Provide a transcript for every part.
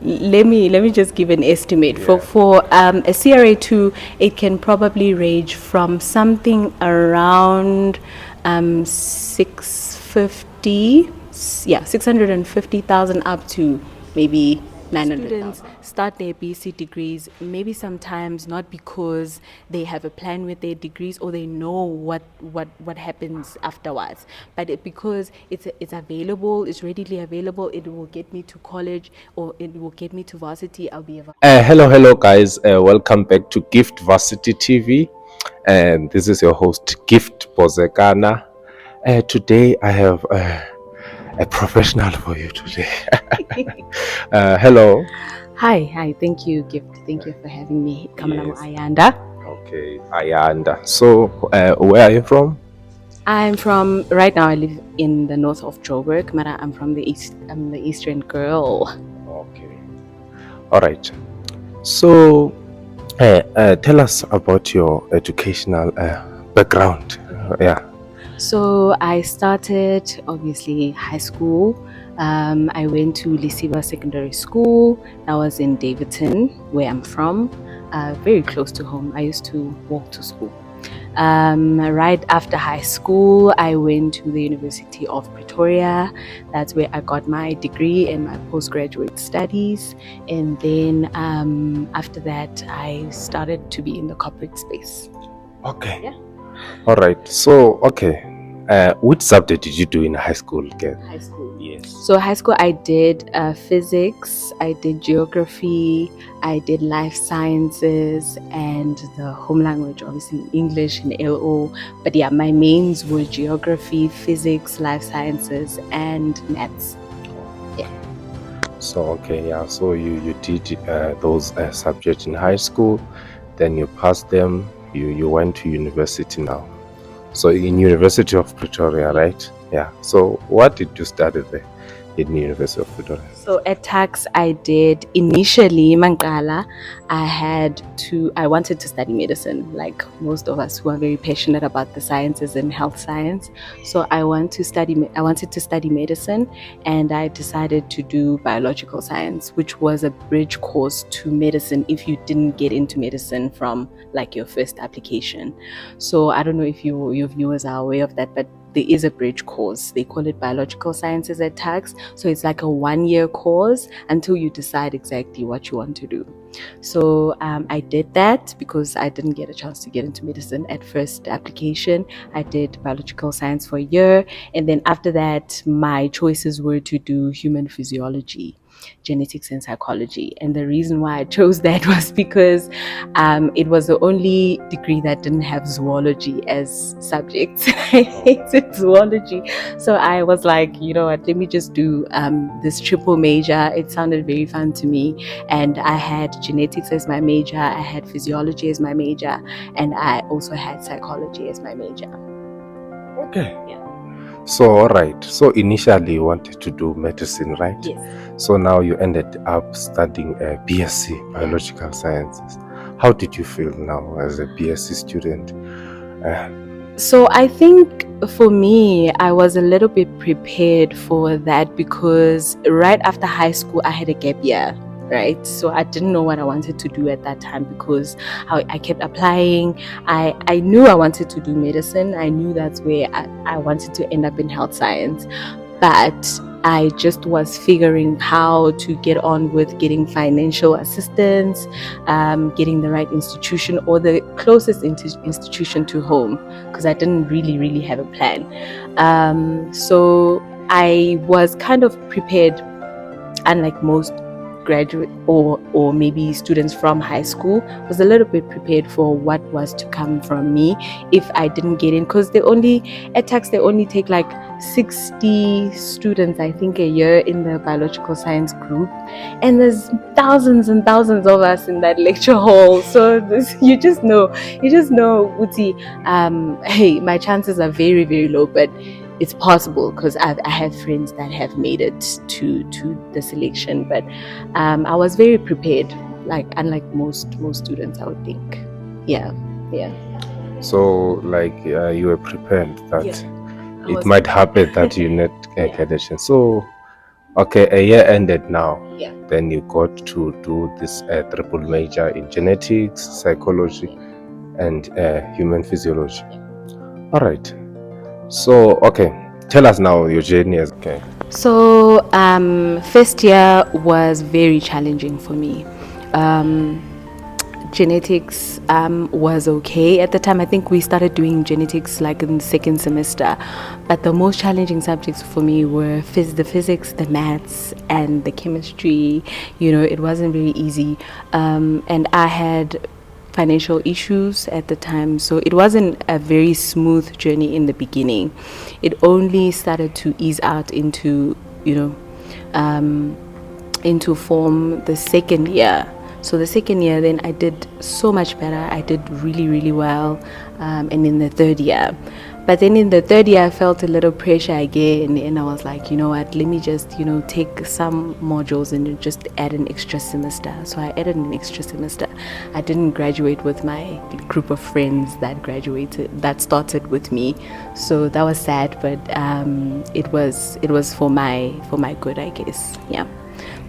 let me just give an estimate. For a CRA2, it can probably range from something around 650, 650,000 up to maybe 900,000. Students start their BSc degrees maybe sometimes not because they have a plan with their degrees or they know what happens afterwards, but because it's available, it's readily available. It will get me to college or it will get me to varsity. I'll be a Hello, guys. Welcome back to Gift Varsity TV. And this is your host, Gift Bozekana. Today, I have a professional for you today. Hello. Hi, thank you, Gift. Thank you for having me. Kamalamo Ayanda. Okay, Ayanda. So, where are you from? I'm from, right now I live in the north of Joburg, but I'm from the east. I'm the eastern girl. Okay. All right. So, tell us about your educational background. Yeah. So I started obviously high school. I went to Lisiba Secondary School. That was in Davidson, where I'm from, very close to home. I used to walk to school. Right after high school, I went to the University of Pretoria. That's where I got my degree and my postgraduate studies. And then after that, I started to be in the corporate space. Okay. Yeah. All right. So, okay. Which subject did you do in high school, girl? High school. Yes. So high school, I did physics, I did geography, I did life sciences, and the home language, obviously English and LO. But yeah, my mains were geography, physics, life sciences, and maths. Yeah. So, okay, yeah. So you did those subjects in high school, then you passed them. You went to university now. So in University of Pretoria, right? Yeah. So what did you study there in the University of Pretoria? So at tax, I did initially Mangala. I wanted to study medicine, like most of us who are very passionate about the sciences and health science. So I wanted to study medicine, and I decided to do biological science, which was a bridge course to medicine if you didn't get into medicine from like your first application. So I don't know if your viewers are aware of that, but there is a bridge course. They call it biological sciences at tax. So it's like a 1-year course until you decide exactly what you want to do. So I did that because I didn't get a chance to get into medicine at first application. I did biological science for a year. And then after that, my choices were to do human physiology, genetics and psychology. And the reason why I chose that was because it was the only degree that didn't have zoology as subject. I hated zoology. So I was like, you know what, let me just do this triple major. It sounded very fun to me. And I had genetics as my major, I had physiology as my major, and I also had psychology as my major. Okay. Yeah. So, all right. So initially you wanted to do medicine, right? Yes. So now you ended up studying BSc, Biological Sciences. How did you feel now as a BSc student? So I think for me, I was a little bit prepared for that because right after high school, I had a gap year. Right, so I didn't know what I wanted to do at that time because I kept applying. I knew I wanted to do medicine. I knew that's where I wanted to end up in health science, but I just was figuring how to get on with getting financial assistance, getting the right institution or the closest institution to home, because I didn't really have a plan. So I was kind of prepared, unlike most graduate or maybe students from high school, was a little bit prepared for what was to come from me if I didn't get in, because at tax they only take like 60 students, I think, a year in the biological science group, and there's thousands and thousands of us in that lecture hall. So you just know Uti, hey, my chances are very low, but it's possible because I have friends that have made it to the selection. But I was very prepared, like unlike most students, I would think. Yeah. So, like, you were prepared that Yeah. it might happen that you need Yeah. connection. So, Okay, a year ended now. Yeah. Then you got to do this triple major in genetics, psychology, and human physiology. All right. So, okay, tell us now your journey. Okay. So, first year was very challenging for me. Genetics was okay at the time. I think we started doing genetics like in the second semester, but the most challenging subjects for me were the physics, the maths, and the chemistry. It wasn't very easy, and I had financial issues at the time, so it wasn't a very smooth journey in the beginning. It only started to ease out into into form the second year. So the second year, then I did so much better. I did really, really well. And in the third year. But then in the third year, I felt a little pressure again. And I was like, you know what, let me just, take some modules and just add an extra semester. So I added an extra semester. I didn't graduate with my group of friends that started with me. So that was sad, but it was for my good, I guess. Yeah.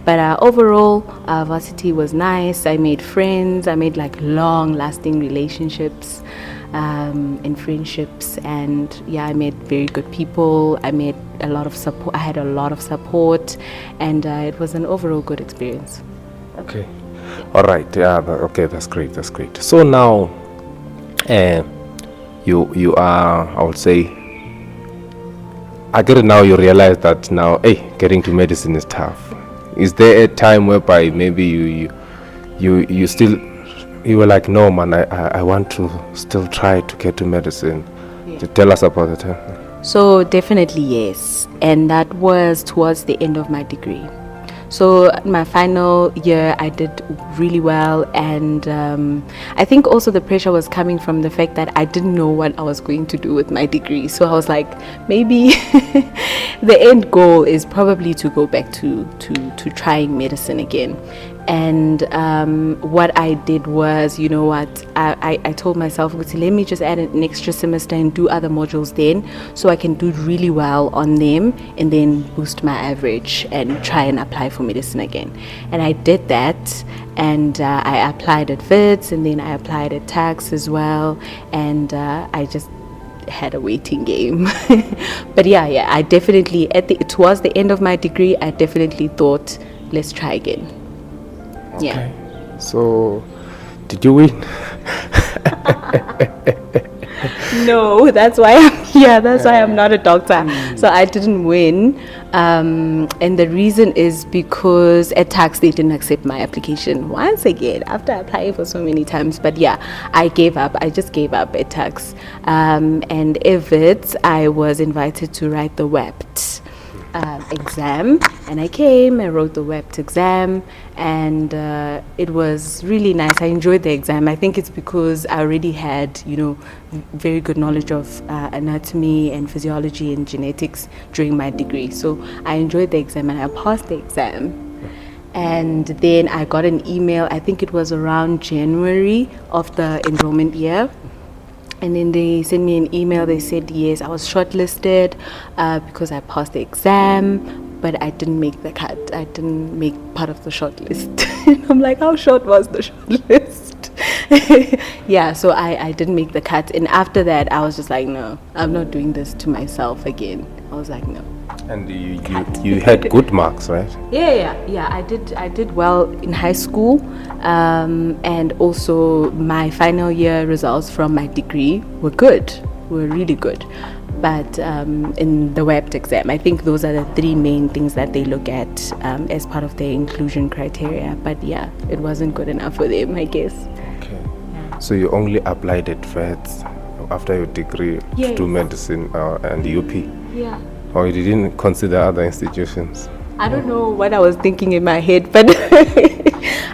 But overall, varsity was nice. I made friends. I made like long-lasting relationships and friendships. And yeah, I met very good people. I made a lot of support. I had a lot of support, and it was an overall good experience. Okay. All right. Yeah. Okay. That's great. That's great. So now, you are. I would say. I get it now. You realize that now, hey, getting to medicine is tough. Is there a time whereby maybe you were like, no man, I want to still try to get to medicine? Yeah. Tell us about the time. So definitely yes, and that was towards the end of my degree. So my final year, I did really well, and I think also the pressure was coming from the fact that I didn't know what I was going to do with my degree. So I was like, maybe the end goal is probably to go back to trying medicine again. And what I did was, you know what, I told myself, let me just add an extra semester and do other modules then, so I can do really well on them and then boost my average and try and apply for medicine again. And I did that, and I applied at VITS, and then I applied at tax as well, and I just had a waiting game. But yeah, I definitely, towards the end of my degree, I definitely thought, let's try again. Okay. Yeah. So, did you win? No, that's why I'm here. That's why I'm not a doctor. So I didn't win. And the reason is because at tax they didn't accept my application once again after applying for so many times. But yeah, I gave up. I just gave up at tax. And if I was invited to write the WEPT exam, and I came, I wrote the WEPT exam, and it was really nice. I enjoyed the exam. I think it's because I already had, very good knowledge of anatomy and physiology and genetics during my degree. So I enjoyed the exam and I passed the exam. And then I got an email, I think it was around January of the enrollment year. And then they sent me an email. They said, yes, I was shortlisted because I passed the exam, but I didn't make the cut. I didn't make part of the shortlist. I'm like, how short was the shortlist? Yeah, so I didn't make the cut. And after that, I was just like, no, I'm not doing this to myself again. I was like, no. And you had good marks, right? Yeah. I did well in high school, and also my final year results from my degree were really good. But in the WEPT exam, I think those are the three main things that they look at as part of their inclusion criteria. But yeah, it wasn't good enough for them, I guess. Okay. Yeah. So you only applied at VETS after your degree to do medicine and UP? Yeah. Or you didn't consider other institutions? I don't know what I was thinking in my head, but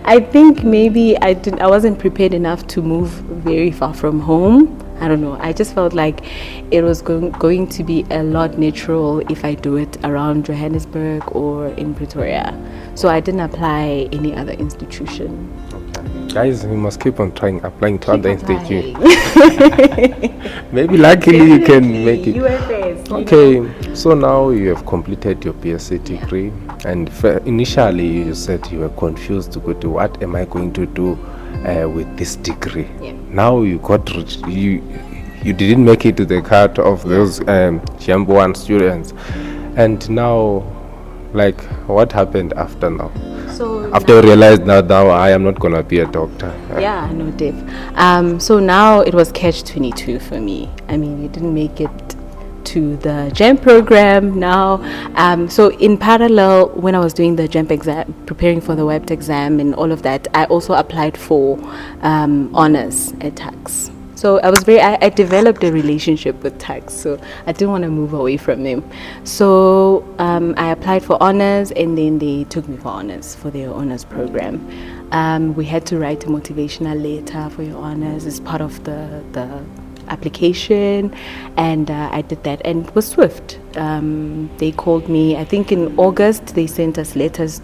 I think maybe I wasn't prepared enough to move very far from home. I don't know. I just felt like it was going to be a lot natural if I do it around Johannesburg or in Pretoria. So I didn't apply any other institution. Okay. Guys, you must keep on applying to other institutions. Applying. Maybe luckily you can make it. UFS, Okay, so now you have completed your BSc degree, and initially you said you were confused to go to what am I going to do with this degree. Yeah. Now you got you didn't make it to the cut of those Jambo 1 students, and now, like, what happened after now? So After you realized now I am not gonna be a doctor. yeah, no, Dave. So now it was catch-22 for me. I mean, you didn't make it to the GEM program now. So in parallel, when I was doing the GEM exam, preparing for the WEBT exam and all of that, I also applied for honors at tax. So I developed a relationship with tax, so I didn't want to move away from them. So I applied for honors, and then they took me for honors, for their honors program. We had to write a motivational letter for your honors as part of the application, and I did that, and it was swift. They called me, I think in August. They sent us letters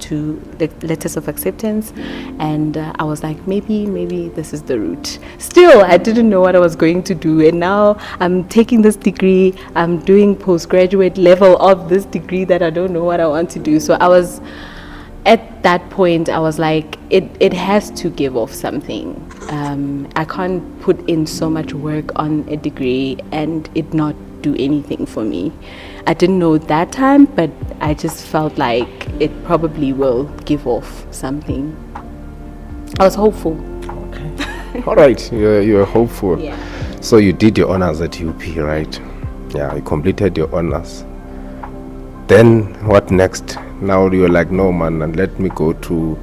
of acceptance, and I was like, maybe this is the route. Still, I didn't know what I was going to do, and now I'm taking this degree. I'm doing postgraduate level of this degree that I don't know what I want to do. So I was at that point, I was like, it has to give off something. I can't put in so much work on a degree and it not do anything for me. I didn't know that time, but I just felt like it probably will give off something. I was hopeful. Okay. All right, you're hopeful. Yeah. So you did your honors at UP, right? Yeah, you completed your honors. Then what next? Now you're like, no man, and let me go to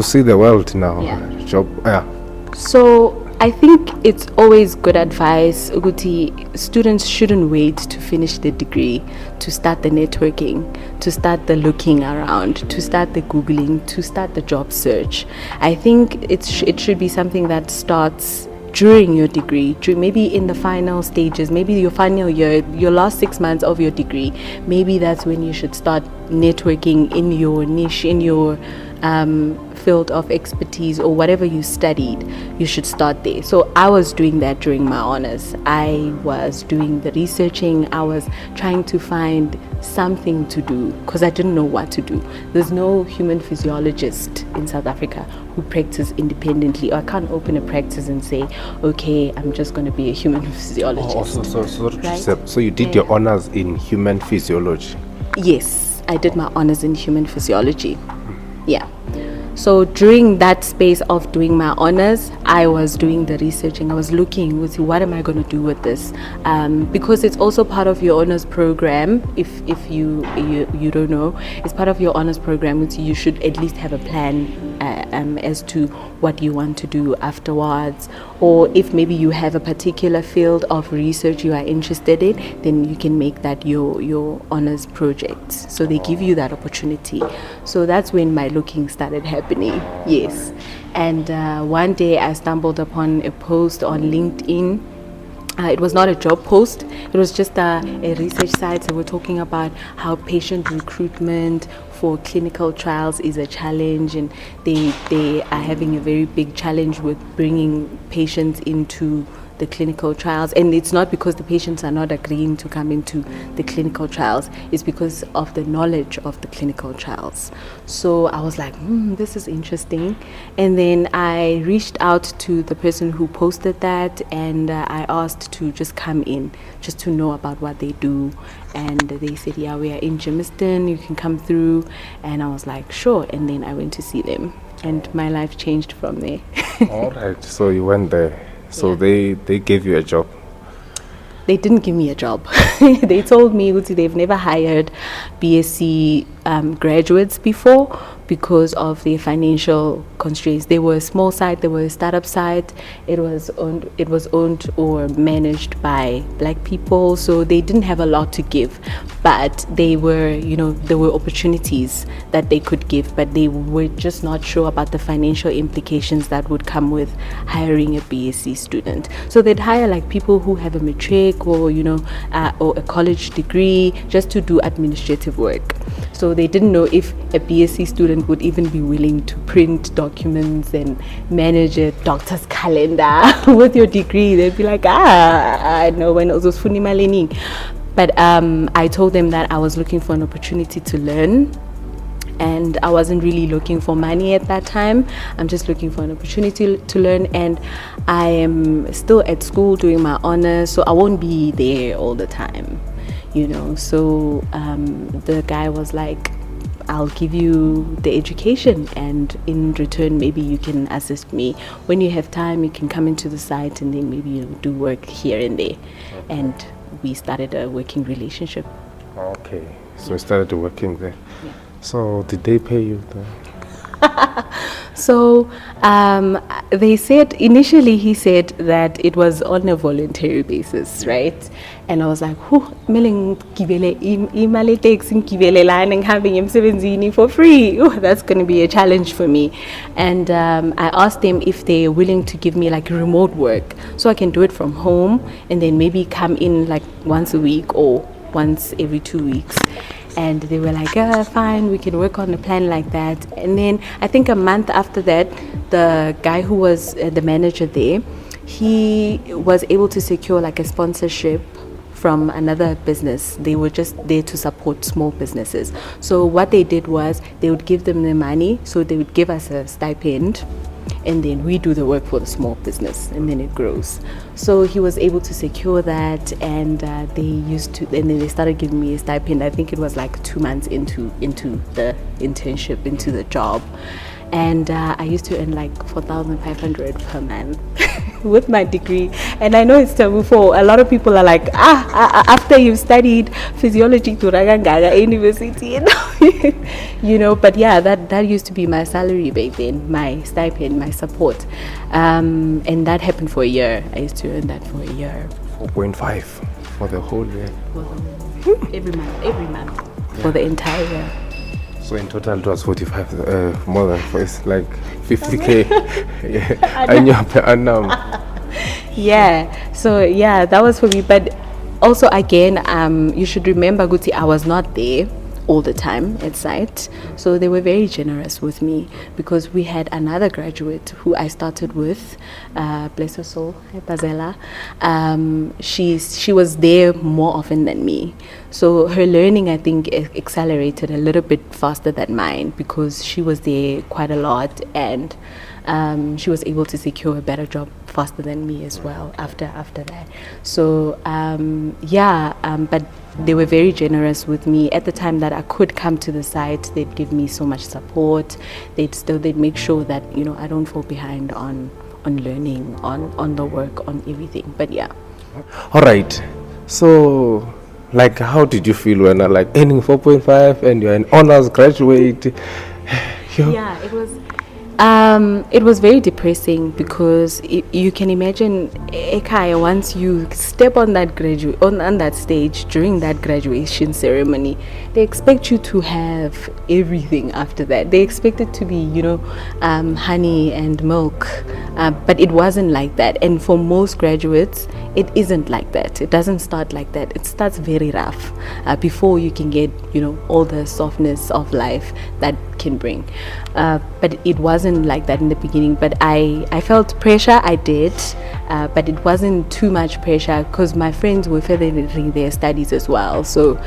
see the world now. Yeah. Job. Yeah. So I think it's always good advice, Uguti. Students shouldn't wait to finish the degree to start the networking, to start the looking around, to start the Googling, to start the job search. I think it should be something that starts during your degree, maybe in the final stages, maybe your final year, your last 6 months of your degree. Maybe that's when you should start networking in your niche, in your field of expertise or whatever you studied. You should start there. So I was doing that during my honors. I was doing the researching. I was trying to find something to do because I didn't know what to do. There's no human physiologist in South Africa who practice independently. Or I can't open a practice and say, okay, I'm just going to be a human physiologist. So you did your honors in human physiology? Yes, I did my honors in human physiology. Yeah. So during that space of doing my honors, I was doing the researching. I was looking with what am I going to do with this, because it's also part of your honors program. If you don't know, it's part of your honors program. Which you should at least have a plan as to what you want to do afterwards, or if maybe you have a particular field of research you are interested in, then you can make that your honors project. So they give you that opportunity. So that's when my looking started happening. Yes. And one day I stumbled upon a post on LinkedIn. It was not a job post. It was just a research site. So we're talking about how patient recruitment for clinical trials is a challenge, and they are having a very big challenge with bringing patients into the clinical trials. And it's not because the patients are not agreeing to come into the clinical trials, it's because of the knowledge of the clinical trials. So I was like, this is interesting. And then I reached out to the person who posted that, and I asked to just come in just to know about what they do. And they said, yeah, we are in Germiston, you can come through. And I was like, sure. And then I went to see them, and my life changed from there. All right, so you went there. So Yeah. they gave you a job? They didn't give me a job. They told me they've never hired BSc graduates before because of the financial constraints. They were a small site, they were a startup site. It was owned or managed by black people, so they didn't have a lot to give, but there were opportunities that they could give, but they were just not sure about the financial implications that would come with hiring a BSc student. So they'd hire like people who have a matric or or a college degree just to do administrative work. So they didn't know if a BSc student would even be willing to print documents and manage a doctor's calendar with your degree. They'd be like, I know when it was funny malini. But I told them that I was looking for an opportunity to learn, and I wasn't really looking for money at that time. I'm just looking for an opportunity to learn, and I am still at school doing my honors, so I won't be there all the time. So the guy was like, I'll give you the education, and in return maybe you can assist me when you have time. You can come into the site and then maybe do work here and there. And we started a working relationship. Okay, so we started working there. Yeah. So did they pay you there? So they said, initially he said that it was on a voluntary basis, right? And I was like, having for free. That's going to be a challenge for me. And I asked them if they're willing to give me like remote work so I can do it from home and then maybe come in like once a week or once every 2 weeks. And they were like, fine, we can work on a plan like that. And then I think a month after that, the guy who was the manager there, he was able to secure like a sponsorship from another business. They were just there to support small businesses. So what they did was they would give them the money, so they would give us a stipend, and then we do the work for the small business, and then it grows. So he was able to secure that, and and then they started giving me a stipend. I think it was like 2 months into the internship, into the job. And I used to earn like 4,500 per month with my degree. And I know it's taboo for a lot of people. Are like, after you've studied physiology to Ragangaga University, but yeah, that used to be my salary back then, my stipend, my support. And that happened for a year. I used to earn that for a year. 4.5 for the whole year. Every month, for the entire year. So in total it was 45, more than, it's like 50k annual per annum. Yeah, so yeah, that was for me. But also again, you should remember, Guti, I was not there all the time at site, so they were very generous with me because we had another graduate who I started with, bless her soul, Bazela. She was there more often than me, so her learning, I think, accelerated a little bit faster than mine because she was there quite a lot, and she was able to secure a better job faster than me as well after that. So but they were very generous with me. At the time that I could come to the site, they'd give me so much support. They'd make sure that I don't fall behind on learning, on the work, on everything. But yeah. All right. So, like, how did you feel when like earning 4.5 and you're an honors graduate? Yeah, it was very depressing because you can imagine, Ekaya, once you step on that on that stage during that graduation ceremony, they expect you to have everything after that. They expect it to be, honey and milk, but it wasn't like that. And for most graduates, it isn't like that. It doesn't start like that. It starts very rough before you can get, all the softness of life that can bring. But it wasn't like that in the beginning. But I felt pressure, I did, but it wasn't too much pressure because my friends were furthering their studies as well. So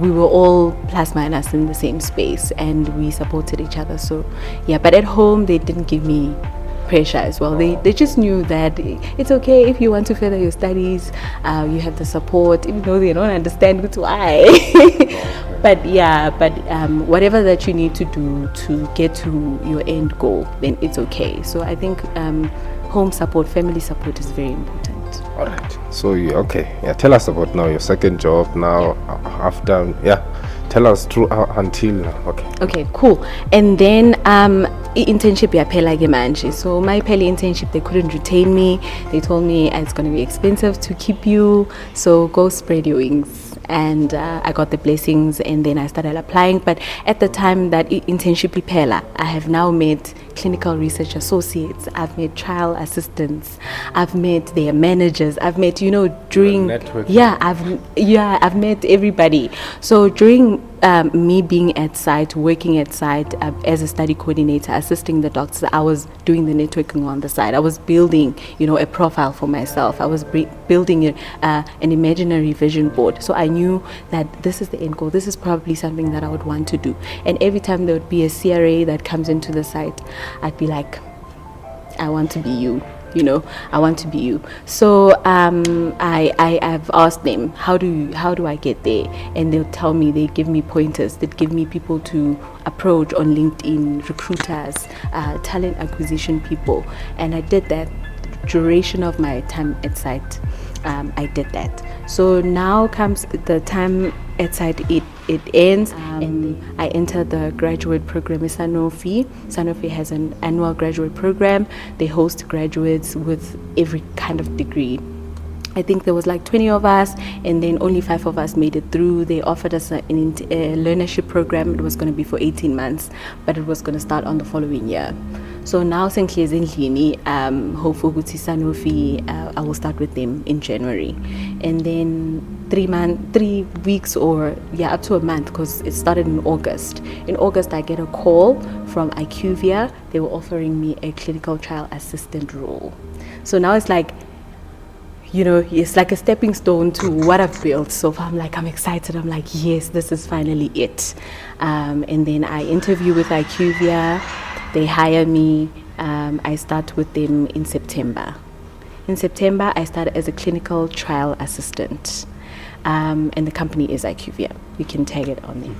we were all plus minus in the same space and we supported each other. So yeah, but at home they didn't give me pressure as well. They just knew that it's okay if you want to further your studies, you have the support, even though they don't understand why. But whatever that you need to do to get to your end goal, then it's okay. So I think home support, family support is very important. All right. So tell us about now your second job now after Tell us through until now. Okay. Okay, cool. And then internship yaphela ke manje. So my peli internship, they couldn't retain me. They told me it's going to be expensive to keep you, so go spread your wings. And I got the blessings, and then I started applying. But at the time that internship iphela, I have now met clinical research associates, I've met trial assistants, I've met their managers, I've met, during I've met everybody. So during me being at site, working at site as a study coordinator, assisting the doctors, I was doing the networking on the side. I was building, a profile for myself. I was building an imaginary vision board. So I knew that this is the end goal. This is probably something that I would want to do. And every time there would be a CRA that comes into the site, I'd be like, I want to be you. I want to be you. So I've asked them, how do I get there? And they'll tell me, they give me pointers, they give me people to approach on LinkedIn, recruiters, talent acquisition people. And I did that. The duration of my time at site, I did that. So now comes the time at site, it ends, and I entered the graduate program at Sanofi. Sanofi has an annual graduate program. They host graduates with every kind of degree. I think there was like 20 of us, and then only 5 of us made it through. They offered us a learnership program. It was going to be for 18 months, but it was going to start on the following year. So now, hopefully, Sanofi, I will start with them in January, and then 3 weeks, or up to a month, because it started in August. In August, I get a call from IQVIA. They were offering me a clinical trial assistant role. So now it's like, it's like a stepping stone to what I've built. So I'm excited. I'm like, yes, this is finally it. And then I interview with IQVIA. They hire me. I start with them in September. In September, I started as a clinical trial assistant. And the company is IQVIA. We can tag it on there.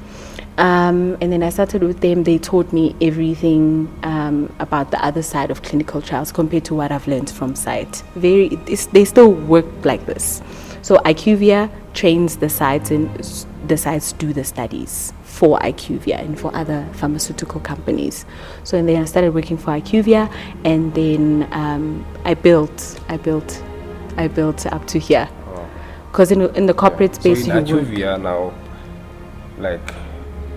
And then I started with them. They taught me everything about the other side of clinical trials compared to what I've learned from site. They still work like this. So IQVIA trains the sites, and the sites do the studies for IQVIA and for other pharmaceutical companies. So and then I started working for IQVIA, and then I built up to here. Because in the corporate space, so in IQVIA now,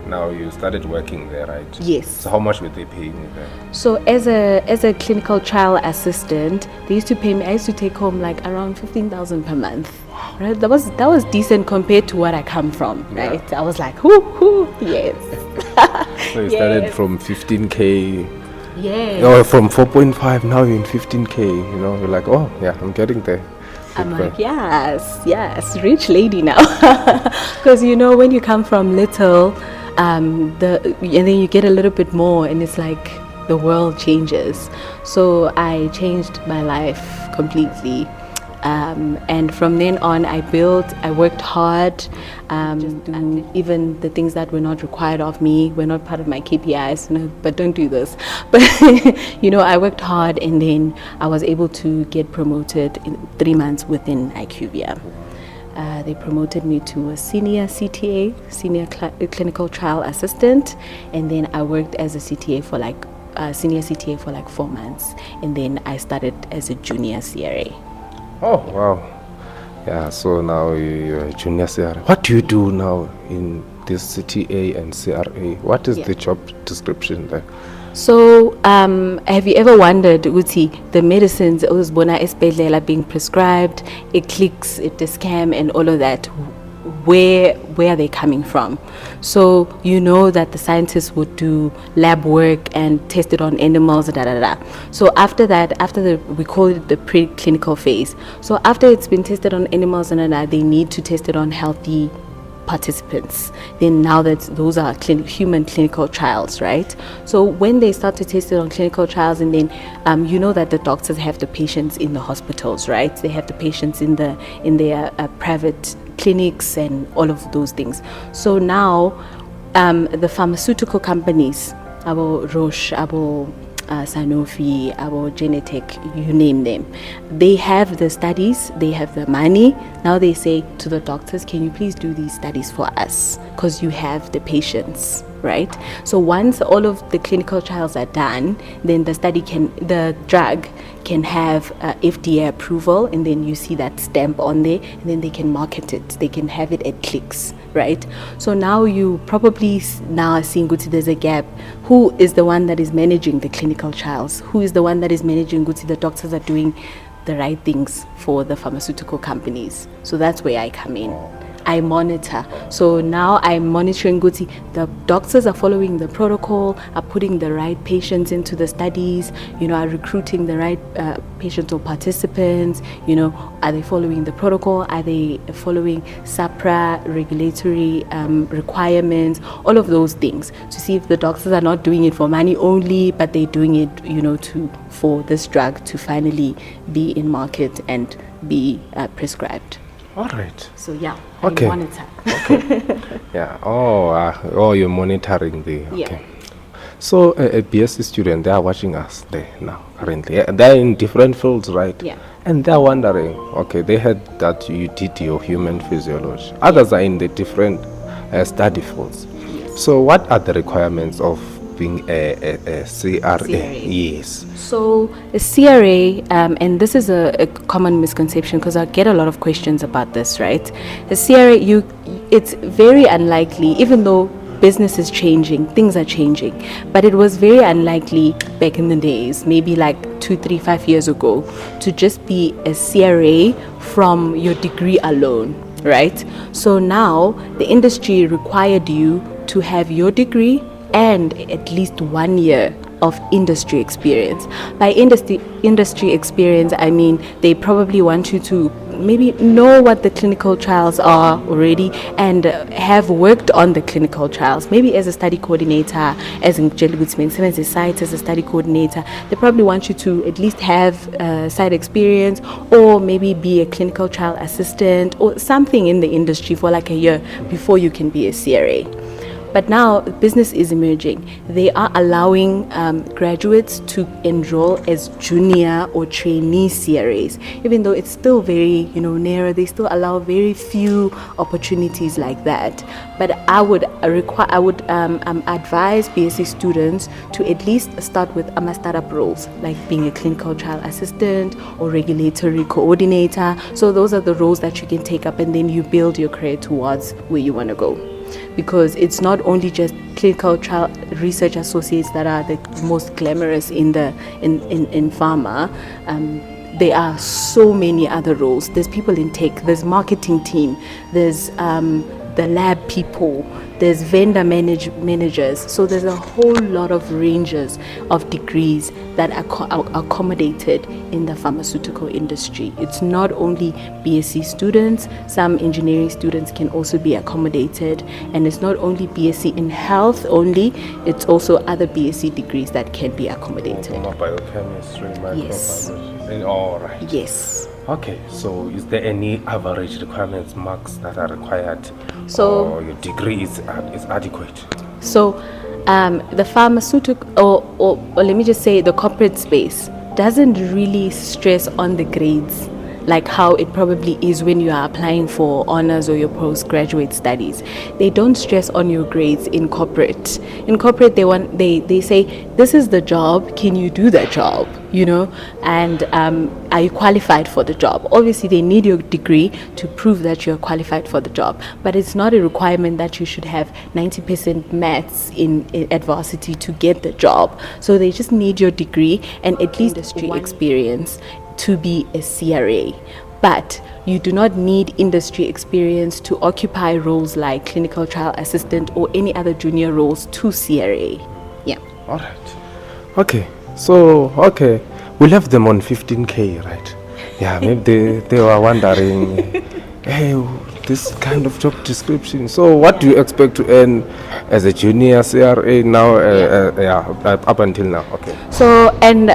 now you started working there, right? Yes. So how much were they paying you there? So as a clinical trial assistant, they used to pay me. I used to take home like around 15,000 per month. Wow. Right? That was decent compared to what I come from. Right? Yeah. I was like, yes. So you started from 15K. Yeah. From 4.5. Now you're in 15K. You're like, oh yeah, I'm getting there. I'm like, yes, rich lady now. Because when you come from little, and then you get a little bit more, and it's like the world changes. So I changed my life completely. And from then on, I worked hard, and even the things that were not required of me were not part of my KPIs, but don't do this. But, I worked hard, and then I was able to get promoted in 3 months within IQVIA. They promoted me to a senior CTA, senior clinical trial assistant, and then I worked as a CTA for senior CTA for 4 months, and then I started as a junior CRA. Oh, wow. Yeah, so now you're a junior CRA. What do you do now in this CTA and CRA? What is the job description there? So, have you ever wondered, Uti, the medicines being prescribed, it clicks, it is scam and all of that, where are they coming from? So that the scientists would do lab work and test it on animals, So after that, we call it the preclinical phase. So after it's been tested on animals they need to test it on healthy participants. Then now that those are human clinical trials, right? So when they start to test it on clinical trials, and then that the doctors have the patients in the hospitals, right? They have the patients in their private clinics and all of those things. So now the pharmaceutical companies, Roche, Sanofi, our Genetech, you name them. They have the studies, they have the money. Now they say to the doctors, can you please do these studies for us? Because you have the patients, right? So once all of the clinical trials are done, then the drug can have FDA approval, and then you see that stamp on there, and then they can market it. They can have it at clicks, right? So now you probably now are seeing Guti, there's a gap. Who is the one that is managing the clinical trials? Who is the one that is managing Guti? The doctors are doing the right things for the pharmaceutical companies. So that's where I come in. I monitor. So now I'm monitoring Guti. The doctors are following the protocol, are putting the right patients into the studies, are recruiting the right patients or participants, are they following the protocol? Are they following SAPRA regulatory requirements? All of those things to see if the doctors are not doing it for money only, but they're doing it, for this drug to finally be in market and be prescribed. All right. So yeah, okay. I monitor. Okay. Yeah. Oh, you're monitoring the. Okay. Yeah. So a BSc student, they are watching us there now currently. They're in different fields, right? Yeah. And they're wondering. Okay, they heard that you did your human physiology. Others are in the different study fields. So what are the requirements of being a CRA? Yes. So a CRA, and this is a common misconception because I get a lot of questions about this, right? A CRA, it's very unlikely, even though business is changing, things are changing, but it was very unlikely back in the days, maybe like 2, 3, 5 years ago, to just be a CRA from your degree alone, right? So now the industry required you to have your degree and at least 1 year of industry experience. By industry experience, I mean they probably want you to maybe know what the clinical trials are already and have worked on the clinical trials, maybe as a study coordinator, as in as a site as a study coordinator. They probably want you to at least have site experience, or maybe be a clinical trial assistant or something in the industry for like a year before you can be a CRA. But now business is emerging. They are allowing graduates to enroll as junior or trainee CRAs, even though it's still very narrow. They still allow very few opportunities like that. But I would advise BSc students to at least start with startup roles, like being a clinical trial assistant or regulatory coordinator. So those are the roles that you can take up, and then you build your career towards where you want to go. Because it's not only just clinical trial research associates that are the most glamorous in pharma. There are so many other roles. There's people in tech, there's marketing team, there's the lab people, there's vendor managers. So there's a whole lot of ranges of degrees that are accommodated in the pharmaceutical industry. It's not only BSc students, some engineering students can also be accommodated, and it's not only BSc in health only, it's also other BSc degrees that can be accommodated. Biochemistry, microbiology. Yes. All right. Yes. Okay, so is there any average requirements, marks that are required? So or your degree is adequate? So the pharmaceutical, or let me just say the corporate space doesn't really stress on the grades like how it probably is when you are applying for honors or your postgraduate studies. They don't stress on your grades in corporate. In corporate, they say, this is the job, can you do that job? And are you qualified for the job? Obviously, they need your degree to prove that you're qualified for the job, but it's not a requirement that you should have 90% maths in adversity to get the job. So they just need your degree and at least industry experience to be a CRA. But you do not need industry experience to occupy roles like clinical trial assistant or any other junior roles to CRA. Yeah. All right. Okay. So, we'll have them on 15K, right? Yeah, maybe they were wondering, hey, this kind of job description. So what do you expect to earn as a junior CRA now, up until now? Okay. So, and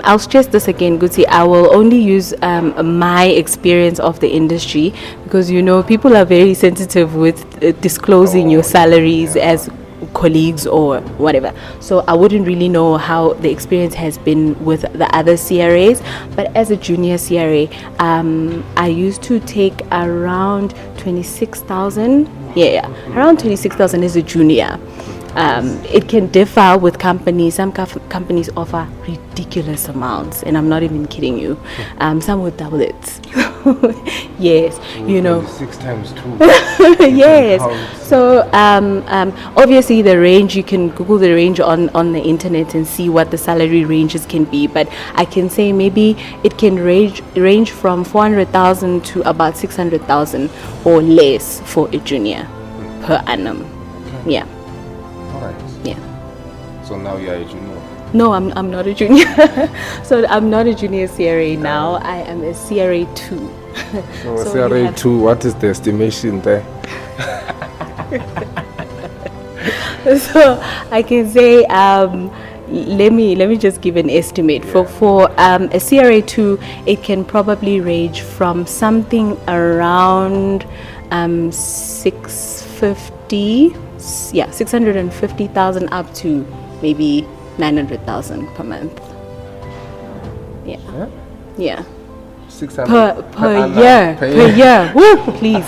I'll stress this again, Guti, I will only use my experience of the industry, because people are very sensitive with disclosing your salaries as colleagues or whatever. So I wouldn't really know how the experience has been with the other CRAs. But as a junior CRA, I used to take around 26,000. Yeah, around 26,000 as a junior. It can differ with companies. Some companies offer ridiculous amounts, and I'm not even kidding you. Some would double it. Yes, you know. 6 times 2. Yes. So obviously the range, you can Google the range on the internet and see what the salary ranges can be. But I can say maybe it can range from 400,000 to about 600,000 or less for a junior per annum. Yeah. Alright. Yeah. So now you are a junior. No, I'm not a junior. So I'm not a junior CRA now. I am a CRA 2. So CRA 2, what is the estimation there? So I can say, let me just give an estimate. For a CRA 2, it can probably range from something around 650,000 up to maybe 900,000 per month. Yeah. 600 per year. Woo, please,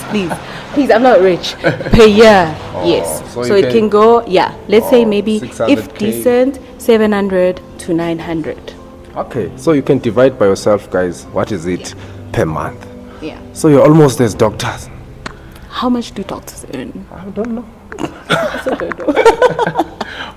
I'm not rich. Per year. Yes. So it can go, let's say maybe if 600K. decent, 700 to 900. Okay, so you can divide by yourself, guys. What is it per month? Yeah. So you're almost as doctors. How much do doctors earn? I don't know. I don't know.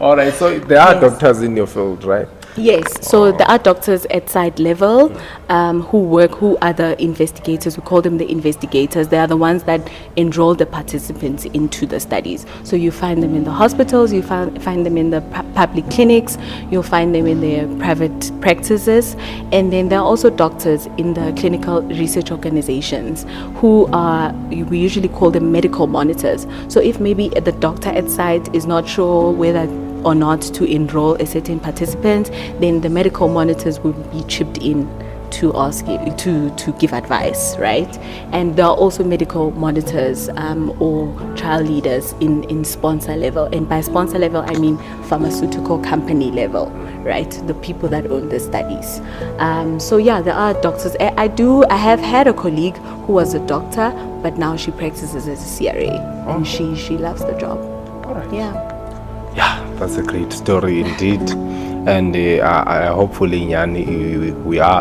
All right, so there are doctors in your field, right? Yes, so there are doctors at site level who are the investigators. We call them the investigators. They are the ones that enroll the participants into the studies. So you find them in the hospitals, you find them in the public clinics, you'll find them in their private practices, and then there are also doctors in the clinical research organizations who we usually call them medical monitors. So if maybe the doctor at site is not sure whether or not to enroll a certain participant, then the medical monitors will be chipped in to ask you to give advice, right? And there are also medical monitors or trial leaders in sponsor level, and by sponsor level I mean pharmaceutical company level, right? The people that own the studies. So yeah, there are doctors. I have had a colleague who was a doctor, but now she practices as a CRA, and she loves the job. All right. Yeah, that's a great story indeed. And hopefully, Nyani,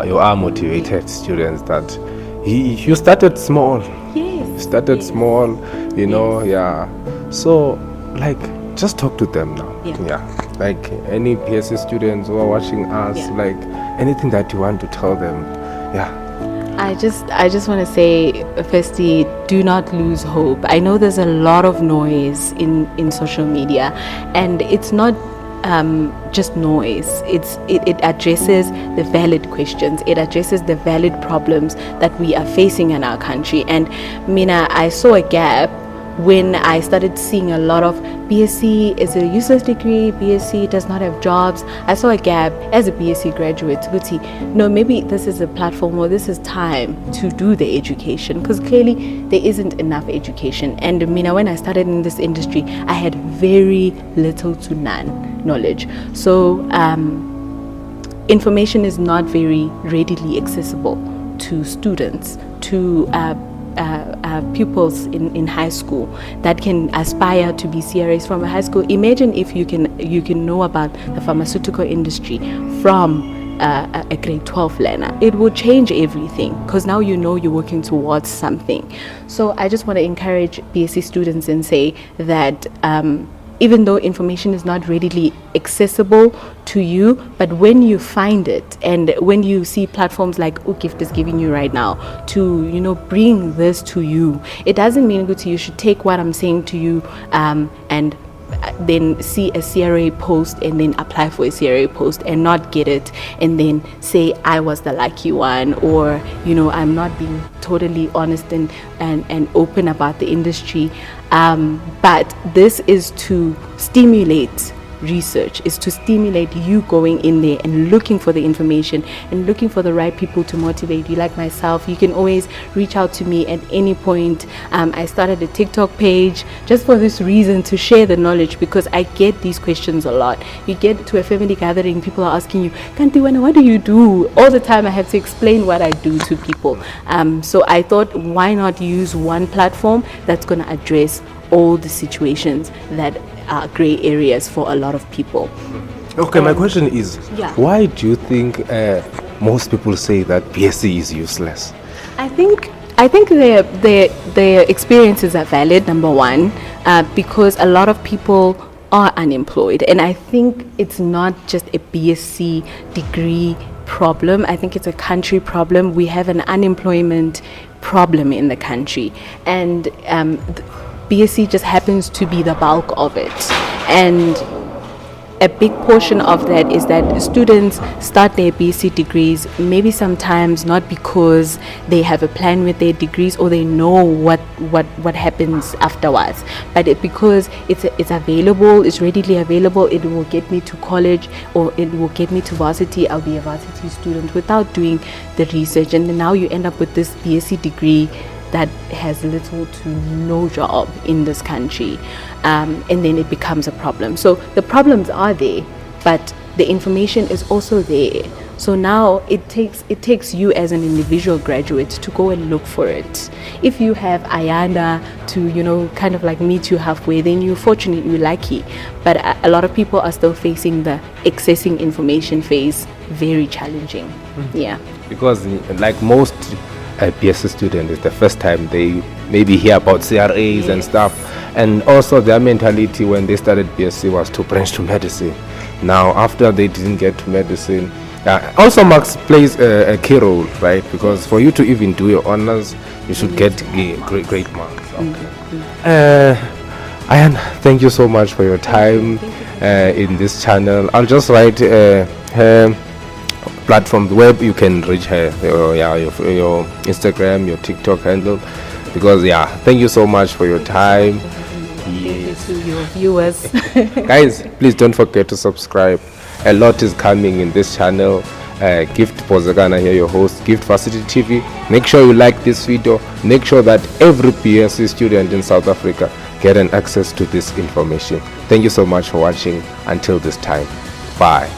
you are motivated students that you started small. Yes. You started small, you know, So, like, just talk to them now. Yeah. Like any BSC students who are watching us, like anything that you want to tell them. I just want to say, firstly, do not lose hope. I know there's a lot of noise in social media, and it's not just noise. It addresses the valid questions. It addresses the valid problems that we are facing in our country. And Mina, I saw a gap when I started seeing a lot of BSc is a useless degree, BSc does not have jobs. I saw a gap as a BSc graduate. No, maybe this is a platform, or this is time to do the education, because clearly there isn't enough education. And Mina, when I started in this industry, I had very little to none knowledge. So information is not very readily accessible to students, to pupils in high school that can aspire to be CRAs from a high school. Imagine if you can know about the pharmaceutical industry from a grade 12 learner. It will change everything, because now you know you're working towards something. So I just want to encourage BSc students and say that even though information is not readily accessible to you, but when you find it, and when you see platforms like UGIFT is giving you right now to bring this to you, it doesn't mean you should take what I'm saying to you and then see a CRA post and then apply for a CRA post and not get it, and then say I was the lucky one, or I'm not being totally honest and open about the industry. But this is to stimulate research, is to stimulate you going in there and looking for the information and looking for the right people to motivate you. Like myself, you can always reach out to me at any point. I started a TikTok page just for this reason, to share the knowledge, because I get these questions a lot. You get to a family gathering, people are asking you, Kantiwana, what do you do? All the time I have to explain what I do to people. So I thought, why not use one platform that's going to address all the situations that are gray areas for a lot of people. Okay, my question is, Yeah. why do you think most people say that BSc is useless? I think their experiences are valid, number one, because a lot of people are unemployed, and I think it's not just a BSc degree problem. I think it's a country problem. We have an unemployment problem in the country, and BSc just happens to be the bulk of it. And a big portion of that is that students start their BSc degrees maybe sometimes not because they have a plan with their degrees or they know what happens afterwards, but because it's available, it's readily available. It will get me to college, or it will get me to varsity. I'll be a varsity student without doing the research, and then now you end up with this BSc degree that has little to no job in this country, and then it becomes a problem. So the problems are there, but the information is also there. So now it takes you as an individual graduate to go and look for it. If you have Ayanda to kind of like meet you halfway, then you're fortunate, you're lucky. But a lot of people are still facing the accessing information phase, very challenging. Yeah. Because like most BSc student, it's the first time they maybe hear about CRAs and stuff, and also their mentality when they started BSc was to branch to medicine. Now after they didn't get to medicine, also marks plays a key role, right? Because for you to even do your honors, you should get great marks. Okay. Ayan, thank you so much for your time in this channel. I'll just write her platform where you can reach her, your Instagram, your TikTok handle, because thank you so much for your time. Yes. To your viewers. Guys, please don't forget to subscribe. A lot is coming in this channel. Gift Pozagana here, your host, Gift Varsity TV. Make sure you like this video. Make sure that every BSc student in South Africa get an access to this information. Thank you so much for watching. Until this time, bye.